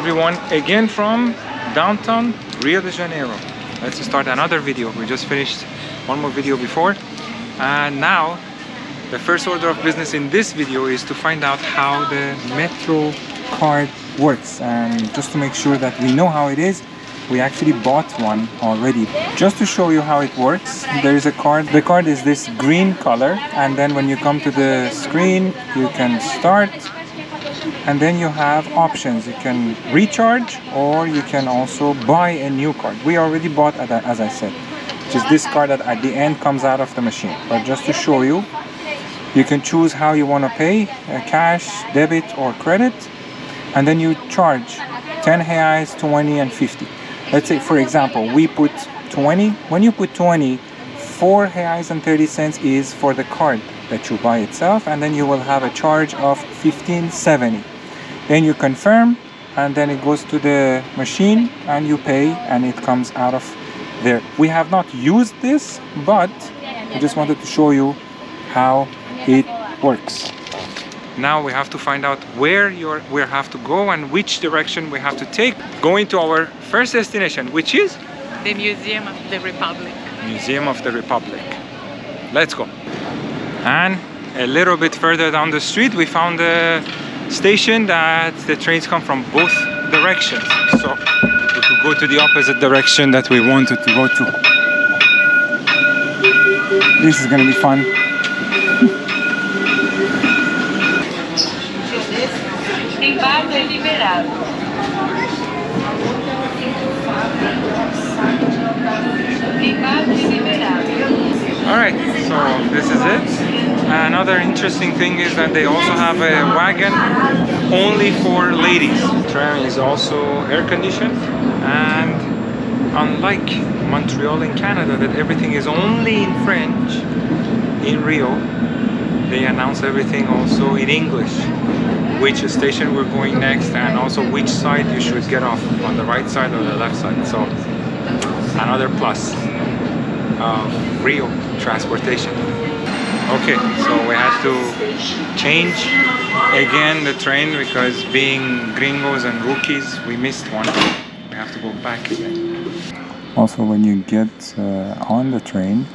everyone, again from downtown Rio de Janeiro. Let's start another video. We just finished one more video before, and now the first order of business in this video is to find out how the metro card works. And just to make sure that we know how it is, we actually bought one already. Just to show you how it works, there is a card. The card is this green color, and then when you come to the screen, you can start, and then you have options. You can recharge, or you can also buy a new card. We already bought, as I said, which is this card that at the end comes out of the machine. But just to show you, you can choose how you want to pay, cash, debit or credit, and then you charge 10 reais, 20 and 50. Let's say, for example, we put 20. When you put 20, 4 reais and 30 cents is for the card that you buy itself, and then you will have a charge of 15.70. Then you confirm, and then it goes to the machine and you pay, and it comes out of there. We have not used this, but I just wanted to show you how it works. Now we have to find out where we have to go and which direction we have to take, going to our first destination, which is the Museum of the Republic. Museum of the Republic. Let's go. And a little bit further down the street we found a station that the trains come from both directions, so we could go to the opposite direction that we wanted to go to. This is gonna be fun. Alright, so this is it. Another interesting thing is that they also have a wagon only for ladies. The tram is also air conditioned, and unlike Montreal in Canada, that everything is only in French, in Rio they announce everything also in English, which station we're going next, and also which side you should get off, on the right side or the left side. So another plus of Rio transportation. Okay, so we had to change again the train because being gringos and rookies, we missed one. We have to go back again. Also, when you get on the train,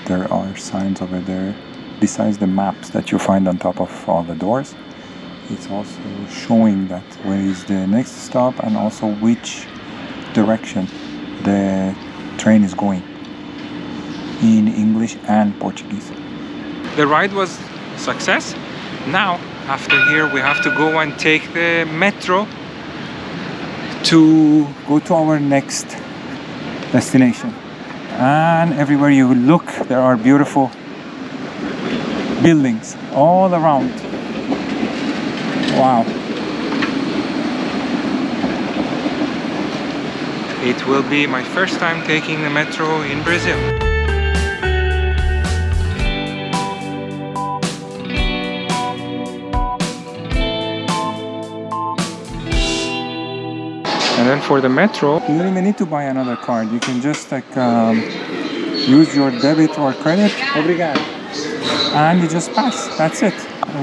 there are signs over there. Besides the maps that you find on top of all the doors, it's also showing that where is the next stop and also which direction the train is going, in English and Portuguese. The ride was a success. Now, after here, we have to go and take the metro to go to our next destination. And everywhere you look, there are beautiful buildings all around. Wow. It will be my first time taking the metro in Brazil. And then for the metro, you don't even need to buy another card. You can just use your debit or credit. Obrigado. And you just pass. That's it.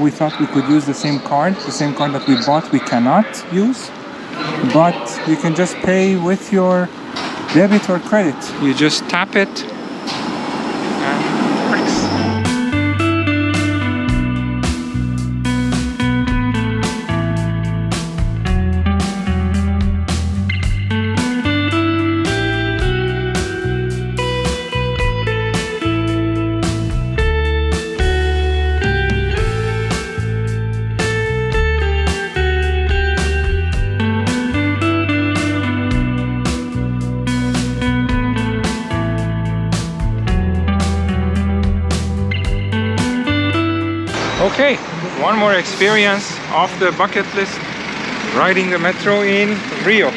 We thought we could use the same card that we bought. We cannot use, but you can just pay with your debit or credit. You just tap it and it works. Okay, one more experience off the bucket list, riding the metro in Rio.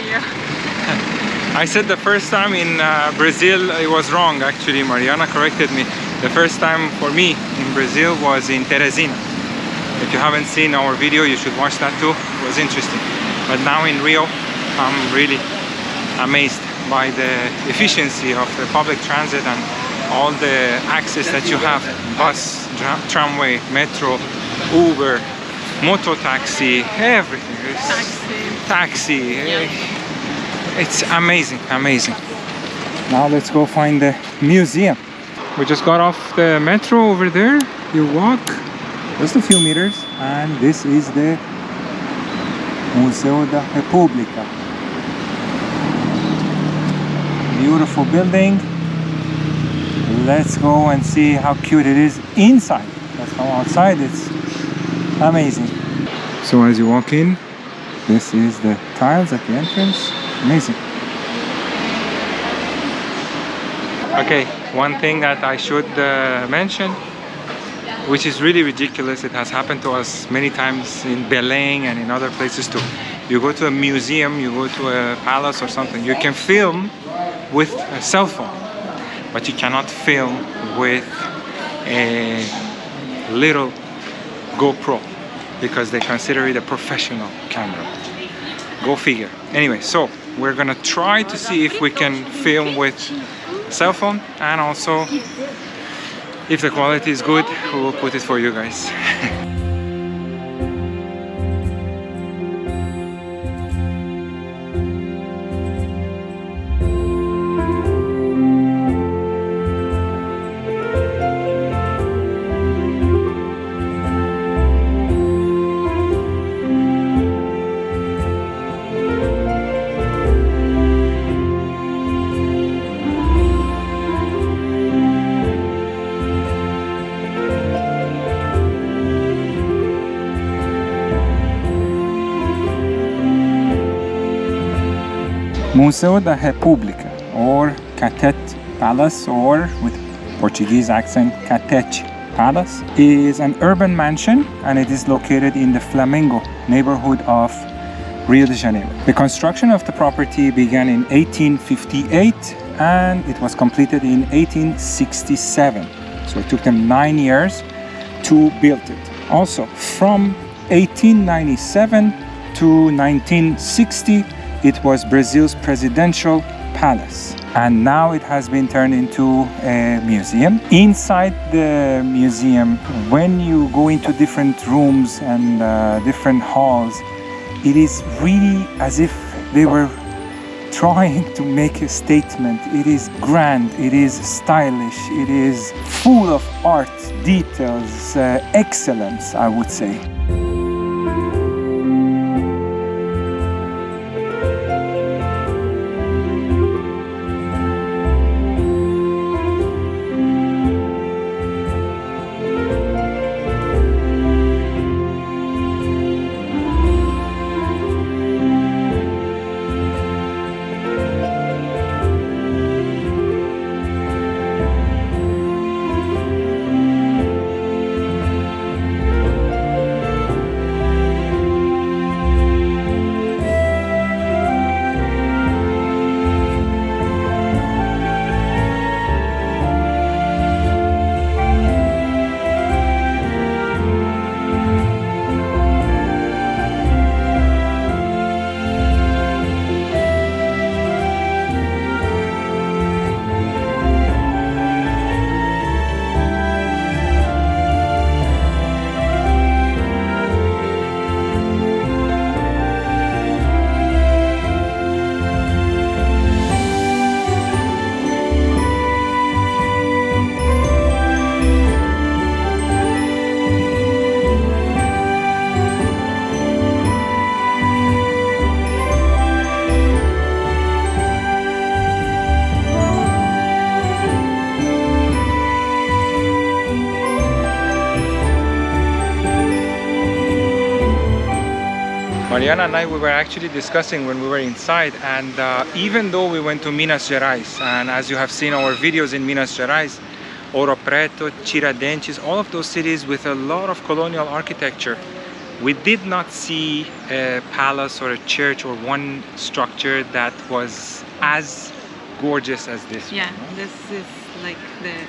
I said the first time in Brazil, it was wrong actually. Mariana corrected me. The first time for me in Brazil was in Teresina. If you haven't seen our video, you should watch that too. It was interesting. But now in Rio, I'm really amazed by the efficiency of the public transit and all the access that you have. Bus, tramway, metro, Uber, moto taxi, everything. taxi. It's amazing, amazing. Now let's go find the museum. We just got off the metro over there. You walk just a few meters and this is the Museu da República. Beautiful building. Let's go and see how cute it is inside. That's how outside it's amazing. So as you walk in, this is the tiles at the entrance. Amazing. Okay, one thing that I should mention, which is really ridiculous, it has happened to us many times in Belém and in other places too. You go to a museum, you go to a palace or something, you can film with a cell phone, but you cannot film with a little GoPro because they consider it a professional camera. Go figure. Anyway, so we're gonna try to see if we can film with cell phone, and also if the quality is good, we will put it for you guys. Museu da República, or Catete Palace, or with Portuguese accent, Catete Palace, is an urban mansion and it is located in the Flamengo neighborhood of Rio de Janeiro. The construction of the property began in 1858 and it was completed in 1867. So it took them 9 years to build it. Also, from 1897 to 1960, it was Brazil's presidential palace, and now it has been turned into a museum. Inside the museum, when you go into different rooms and different halls, it is really as if they were trying to make a statement. It is grand, it is stylish, it is full of art, details, excellence, I would say. Mariana and I, we were actually discussing when we were inside, and even though we went to Minas Gerais, and as you have seen our videos in Minas Gerais, Ouro Preto, Tiradentes, all of those cities with a lot of colonial architecture, we did not see a palace or a church or one structure that was as gorgeous as this Yeah, one. this is like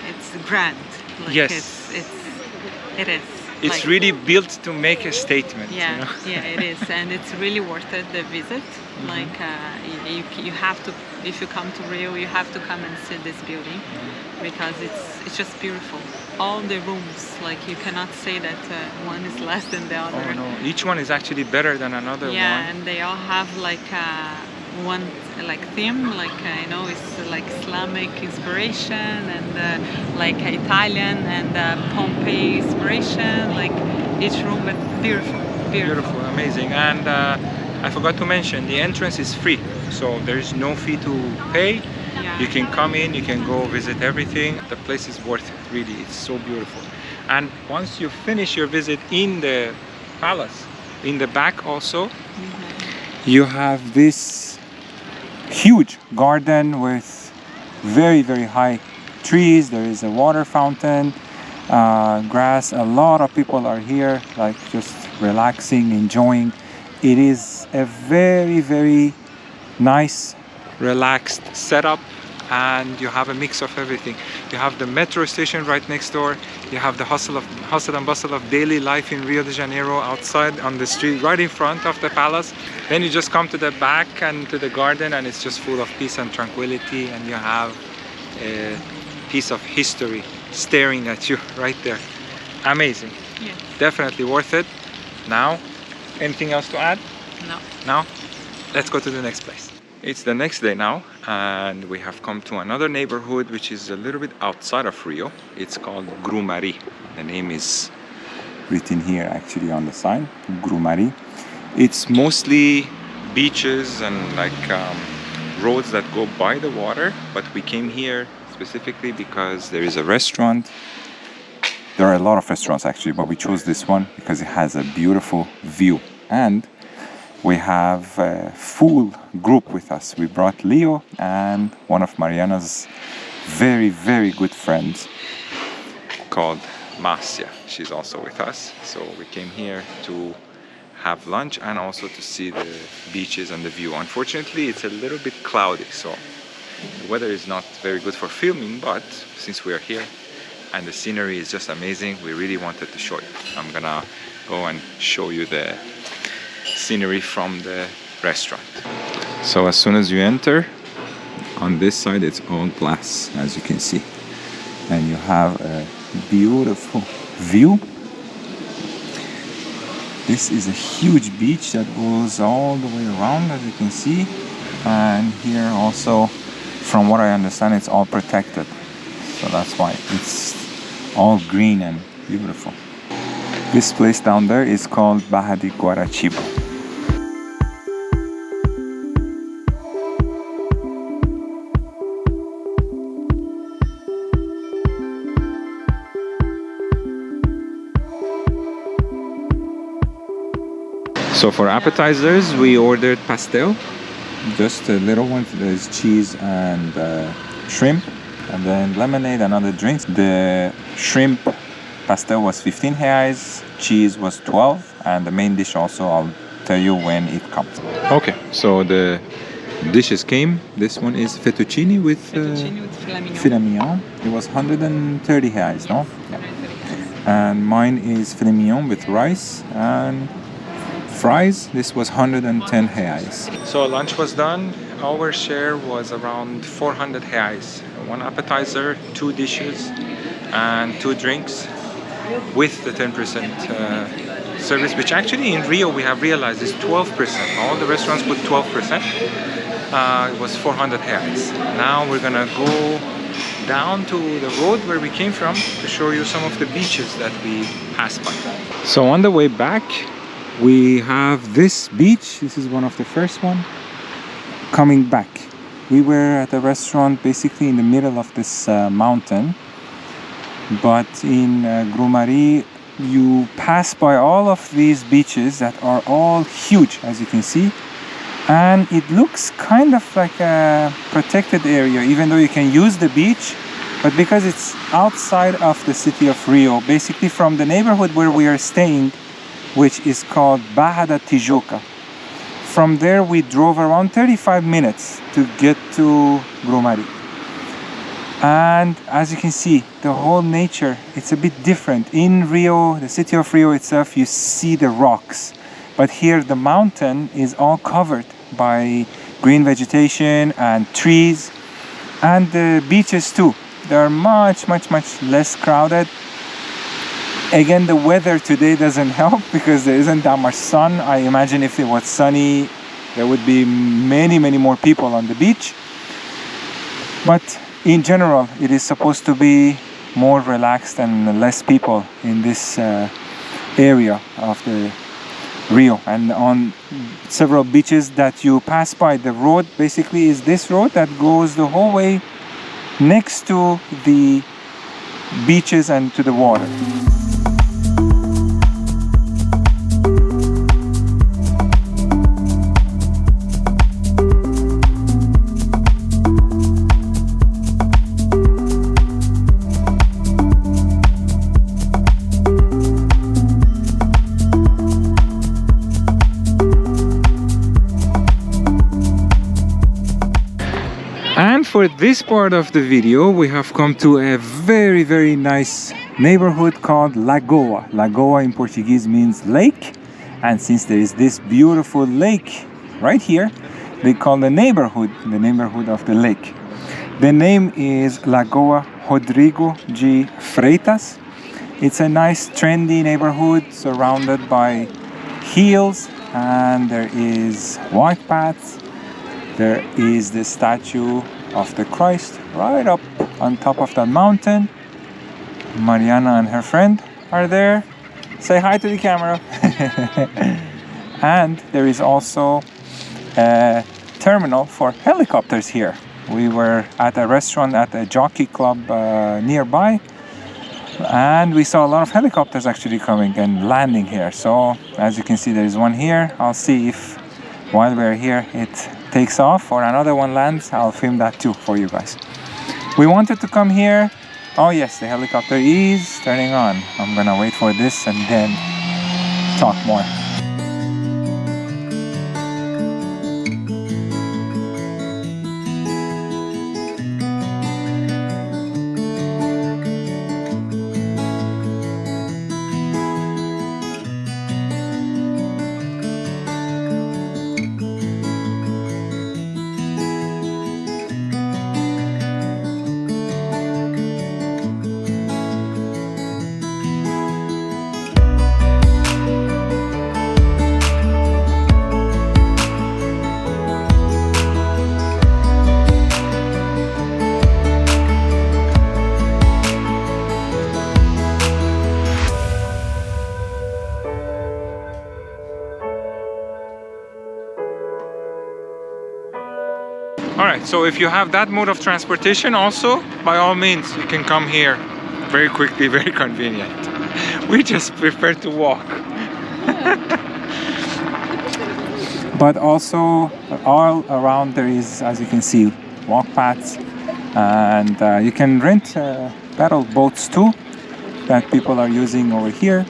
it's grand. Like Yes. it is. It's Like- really built to make a statement. Yeah, You know? yeah, it is, and it's really worth it, the visit. Like you have to, if you come to Rio, you have to come and see this building because it's just beautiful. All the rooms, like you cannot say that one is less than the other. Oh no, each one is actually better than another Yeah, one. and they all have like one like theme, like you know, it's like Islamic inspiration and like Italian and Pompeii inspiration. Like each room, but beautiful, Beautiful, amazing. And I forgot to mention, the entrance is free, so there is no fee to pay. Yeah. You can come in, you can go visit everything. The place is worth it, really. It's so beautiful. And once you finish your visit in the palace, in the back also, you have this huge garden with very, very high trees. There is a water fountain, grass. A lot of people are here, like just relaxing, enjoying. It is a very, very nice, relaxed setup, and you have a mix of everything. You have the metro station right next door. You have the hustle and bustle of daily life in Rio de Janeiro outside on the street right in front of the palace. Then you just come to the back and to the garden, and it's just full of peace and tranquility, and you have a piece of history staring at you right there. Amazing. Yeah. Definitely worth it. Now, anything else to add? No. Now, let's go to the next place. It's the next day now, and we have come to another neighborhood which is a little bit outside of Rio. It's called Grumari. The name is written here actually on the sign, Grumari. It's mostly beaches and like roads that go by the water, but we came here specifically because there is a restaurant. There are a lot of restaurants actually, but we chose this one because it has a beautiful view, and we have a full group with us. We brought Leo and one of Mariana's very, very good friends called Marcia. She's also with us. So we came here to have lunch and also to see the beaches and the view. Unfortunately, it's a little bit cloudy, so the weather is not very good for filming, but since we are here and the scenery is just amazing, we really wanted to show you. I'm gonna go and show you the scenery from the restaurant. So as soon as you enter, on this side it's all glass, as you can see, and you have a beautiful view. This is a huge beach that goes all the way around, as you can see, and here also, from what I understand, it's all protected, so that's why it's all green and beautiful. This place down there is called Baja de Guarachibo. So for appetizers, we ordered pastel, just a little one. There's cheese and shrimp, and then lemonade and other drinks. The shrimp pastel was 15 reais, cheese was 12, and the main dish also, I'll tell you when it comes. Okay, so the dishes came. This one is fettuccine with filet mignon. It was 130 reais, no? Yeah. And mine is filet mignon with rice and fries. This was 110 reais. So lunch was done. Our share was around 400 reais. One appetizer, 2 dishes, and 2 drinks with the 10% service, which actually in Rio we have realized is 12%. All the restaurants put 12%. It was 400 reais. Now we're gonna go down to the road where we came from to show you some of the beaches that we passed by. So on the way back, we have this beach. This is one of the first one. Coming back, we were at a restaurant basically in the middle of this mountain, but in Grumari you pass by all of these beaches that are all huge, as you can see, and it looks kind of like a protected area, even though you can use the beach, but because it's outside of the city of Rio, basically from the neighborhood where we are staying, which is called Barra da Tijuca. From there we drove around 35 minutes to get to Grumari. And as you can see, the whole nature, it's a bit different. In Rio, the city of Rio itself, you see the rocks, but here the mountain is all covered by green vegetation and trees, and the beaches too. They are much less crowded. Again, the weather today doesn't help because there isn't that much sun. I imagine if it was sunny, there would be many more people on the beach. But in general, it is supposed to be more relaxed and less people in this area of the Rio. And on several beaches that you pass by, the road basically is this road that goes the whole way next to the beaches and to the water. And for this part of the video, we have come to a very nice neighborhood called Lagoa. Lagoa in Portuguese means lake, and since there is this beautiful lake right here, they call the neighborhood of the lake. The name is Lagoa Rodrigo de Freitas. It's a nice trendy neighborhood surrounded by hills, and there is white paths. There is the statue of the Christ right up on top of that mountain. Mariana and her friend are there. Say hi to the camera. And there is also a terminal for helicopters here. We were at a restaurant at a jockey club nearby, and we saw a lot of helicopters actually coming and landing here. So as you can see, there is one here. I'll see if while we're here it takes off or another one lands. I'll film that too for you guys. We wanted to come here. Oh yes, the helicopter is turning on. I'm gonna wait for this and then talk more. Alright, so if you have that mode of transportation also, by all means, you can come here very quickly, very convenient. We just prefer to walk. But also, all around there is, as you can see, walk paths, and you can rent paddle boats too that people are using over here,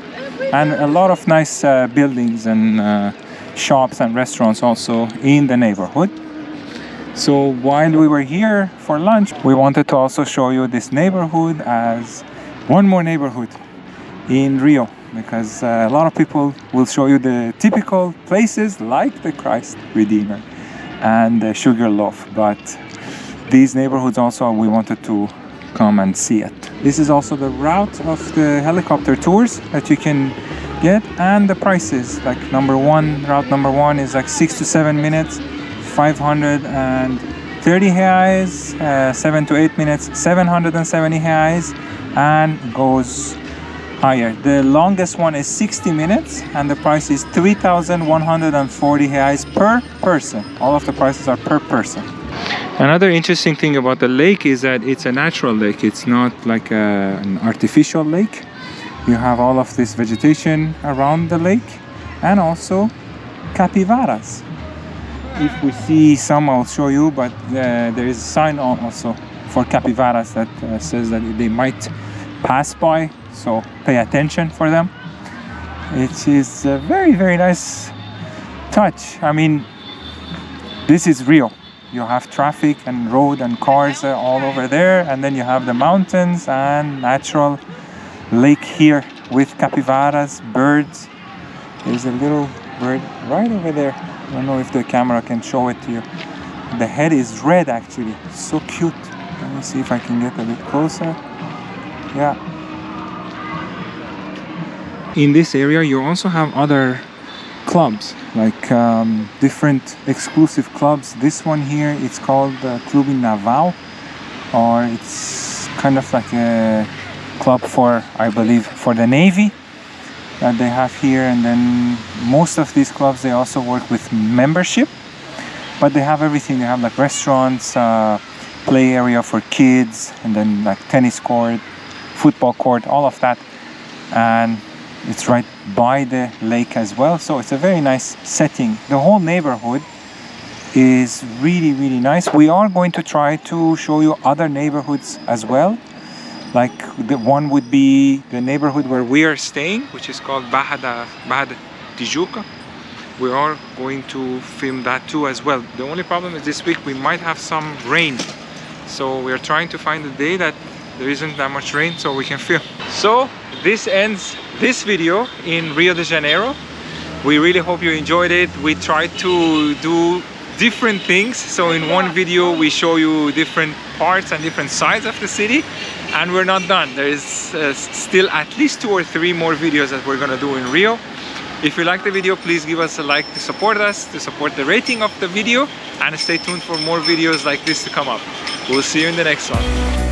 and a lot of nice buildings and shops and restaurants also in the neighborhood. So while we were here for lunch, we wanted to also show you this neighborhood as one more neighborhood in Rio, because a lot of people will show you the typical places like the Christ Redeemer and the Sugar Loaf, but these neighborhoods also we wanted to come and see it. This is also the route of the helicopter tours that you can get, and the prices. Like route number one is like 6 to 7 minutes, 530 reais, 7 to 8 minutes, 770 reais, and goes higher. The longest one is 60 minutes, and the price is 3,140 reais per person. All of the prices are per person. Another interesting thing about the lake is that it's a natural lake. It's not like an artificial lake. You have all of this vegetation around the lake, and also capybaras. If we see some, I'll show you, but there is a sign also for capybaras that says that they might pass by, so pay attention for them. It is a very nice touch. I mean, this is Rio. you have traffic and road and cars all over there, and then you have the mountains and natural lake here with capybaras, birds. There's a little bird right over there. I don't know if the camera can show it to you. The head is red actually, so cute. Let me see if I can get a bit closer. Yeah. In this area you also have other clubs, like different exclusive clubs. This one here, it's called Club Naval, or it's kind of like a club for, I believe, for the Navy that they have here. And then most of these clubs, they also work with membership, but they have everything. They have like restaurants, play area for kids, and then like tennis court, football court, all of that. And it's right by the lake as well, so it's a very nice setting. The whole neighborhood is really, really nice. We are going to try to show you other neighborhoods as well. Like the one would be the neighborhood where we are staying, which is called Barra da Tijuca. We are going to film that too as well. The only problem is this week we might have some rain, so we are trying to find a day that there isn't that much rain so we can film. So this ends this video in Rio de Janeiro. We really hope you enjoyed it. We tried to do different things, so in one video we show you different parts and different sides of the city, and we're not done. There is still at least 2 or 3 more videos that we're gonna do in Rio. If you like the video, please give us a like to support us, to support the rating of the video, and stay tuned for more videos like this to come up. We'll see you in the next one.